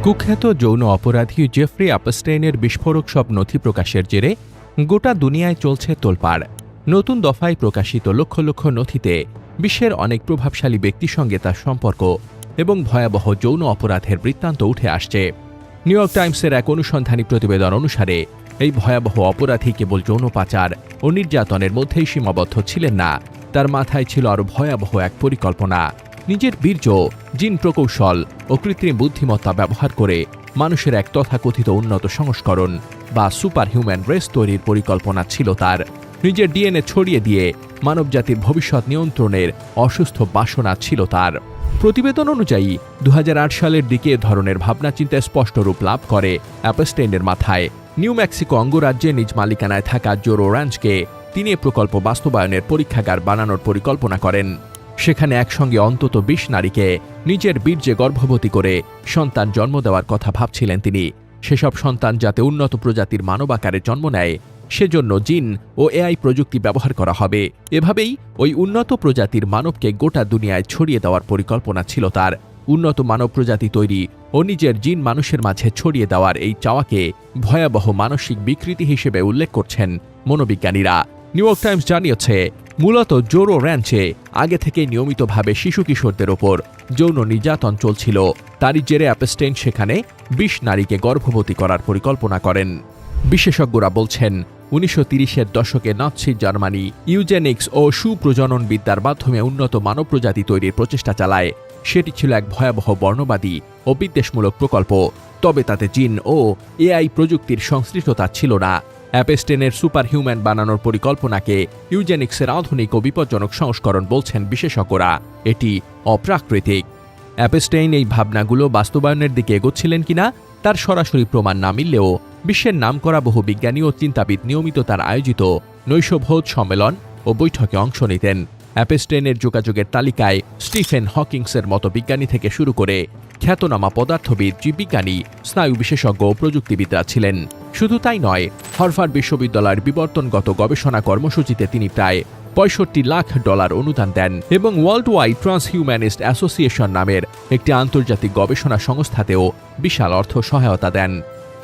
কুখ্যাত যৌন অপরাধী জেফ্রি অ্যাপস্টাইনের বিস্ফোরক সব নথি প্রকাশের জেরে গোটা দুনিয়ায় চলছে তোলপাড়। নতুন দফায় প্রকাশিত লক্ষ লক্ষ নথিতে বিশ্বের অনেক প্রভাবশালী ব্যক্তির সঙ্গে তার সম্পর্ক এবং ভয়াবহ যৌন অপরাধের বৃত্তান্ত উঠে আসছে। নিউ ইয়র্ক টাইমসের এক অনুসন্ধানী প্রতিবেদন অনুসারে এই ভয়াবহ অপরাধী কেবল যৌন পাচার ও নির্যাতনের মধ্যেই সীমাবদ্ধ ছিলেন না, তার মাথায় ছিল আরও ভয়াবহ এক পরিকল্পনা। নিজের বীর্য, জিন প্রকৌশল ও কৃত্রিম বুদ্ধিমত্তা ব্যবহার করে মানুষের এক তথাকথিত উন্নত সংস্করণ বা সুপার হিউম্যান রেস তৈরির পরিকল্পনা ছিল তার। নিজের ডিএনএ ছড়িয়ে দিয়ে মানবজাতির ভবিষ্যৎ নিয়ন্ত্রণের অসুস্থ বাসনা ছিল তার। প্রতিবেদন অনুযায়ী 2008 সালের দিকে এ ধরনের ভাবনা চিন্তায় স্পষ্ট রূপ লাভ করে অ্যাপস্টাইনের মাথায়। নিউ মেক্সিকো অঙ্গরাজ্যে নিজ মালিকানায় থাকা জোরো র্যাঞ্চকে তিনি এ প্রকল্প বাস্তবায়নের পরীক্ষাগার বানানোর পরিকল্পনা করেন। সেখানে একসঙ্গে অন্তত 20 নারীকে নিজের বীর্যে গর্ভবতী করে সন্তান জন্ম দেওয়ার কথা ভাবছিলেন তিনি। সেসব সন্তান যাতে উন্নত প্রজাতির মানব আকারে জন্ম নেয়, সেজন্য জিন ও এআই প্রযুক্তি ব্যবহার করা হবে। এভাবেই ওই উন্নত প্রজাতির মানবকে গোটা দুনিয়ায় ছড়িয়ে দেওয়ার পরিকল্পনা ছিল তার। উন্নত মানব প্রজাতি তৈরি ও নিজের জিন মানুষের মাঝে ছড়িয়ে দেওয়ার এই চাওয়াকে ভয়াবহ মানসিক বিকৃতি হিসেবে উল্লেখ করছেন মনোবিজ্ঞানীরা। নিউ ইয়র্ক টাইমস জানিয়েছে, মূলত জোরো র্যাঞ্চে আগে থেকে নিয়মিতভাবে শিশু কিশোরদের ওপর যৌন নির্যাতন চলছিল। তারই জেরে অ্যাপস্টাইন সেখানে 20 নারীকে গর্ভবতী করার পরিকল্পনা করেন। বিশেষজ্ঞরা বলছেন, 1930-এর দশকে নাৎসি জার্মানি ইউজেনিক্স ও সুপ্রজনন বিদ্যার মাধ্যমে উন্নত মানব প্রজাতি তৈরির প্রচেষ্টা চালায়। সেটি ছিল এক ভয়াবহ বর্ণবাদী ও বিদ্বেষমূলক প্রকল্প। তবে তাতে জিন ও এআই প্রযুক্তির সংশ্লিষ্টতা ছিল না। অ্যাপস্টাইনের সুপার হিউম্যান বানানোর পরিকল্পনাকে ইউজেনিক্সের আধুনিক ও বিপজ্জনক সংস্করণ বলছেন বিশেষজ্ঞরা। এটি অপ্রাকৃতিক। অ্যাপস্টাইন এই ভাবনাগুলো বাস্তবায়নের দিকে এগোচ্ছিলেন কিনা তার সরাসরি প্রমাণ না মিললেও বিশ্বের নামকরা বহু বিজ্ঞানী ও চিন্তাবিদ নিয়মিত তার আয়োজিত নৈশভোজ সম্মেলন ও বৈঠকে অংশ নিতেন। অ্যাপস্টাইনের যোগাযোগের তালিকায় স্টিফেন হকিংসের মতো বিজ্ঞানী থেকে শুরু করে খ্যাতনামা পদার্থবিদ, জীববিজ্ঞানী, স্নায়ু বিশেষজ্ঞ ও প্রযুক্তিবিদরা ছিলেন। শুধু তাই নয়, হার্ভার্ড বিশ্ববিদ্যালয়ের বিবর্তনগত গবেষণা কর্মসূচিতে তিনি প্রায় $65 লাখ অনুদান দেন এবং ওয়ার্ল্ড ওয়াইড ট্রান্সহিউম্যানিস্ট অ্যাসোসিয়েশন নামের একটি আন্তর্জাতিক গবেষণা সংস্থাতেও বিশাল অর্থ সহায়তা দেন।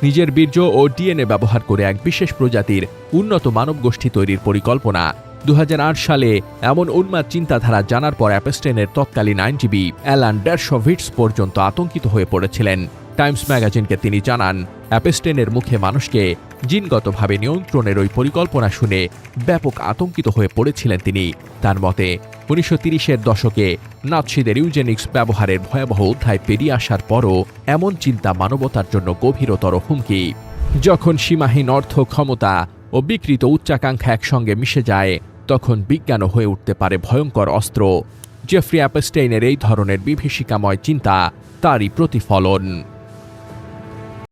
নিজের বীর্য ও ডিএনএ ব্যবহার করে এক বিশেষ প্রজাতির উন্নত মানব গোষ্ঠী তৈরির পরিকল্পনা। 2008 সালে এমন উন্মাদ চিন্তাধারা জানার পর অ্যাপস্টাইনের তৎকালীন আইনজীবী অ্যালান ডেরশভিটস পর্যন্ত আতঙ্কিত হয়ে পড়েছিলেন। টাইমস ম্যাগাজিনকে তিনি জানান, অ্যাপস্টাইনের মুখে মানুষকে জিনগতভাবে নিয়ন্ত্রণের ওই পরিকল্পনা শুনে ব্যাপক আতঙ্কিত হয়ে পড়েছিলেন তিনি। তার মতে 1930-এর দশকে নাৎসিদের ইউজেনিক্স ব্যবহারের ভয়াবহ অধ্যায় পেরিয়ে আসার পরও এমন চিন্তা মানবতার জন্য গভীরতর হুমকি। যখন সীমাহীন অর্থ, ক্ষমতা ও বিকৃত উচ্চাকাঙ্ক্ষা একসঙ্গে মিশে যায়, তখন বিজ্ঞানও হয়ে উঠতে পারে ভয়ঙ্কর অস্ত্র। জেফ্রি অ্যাপস্টাইনের এই ধরনের বিভীষিকাময় চিন্তা তারই প্রতিফলন।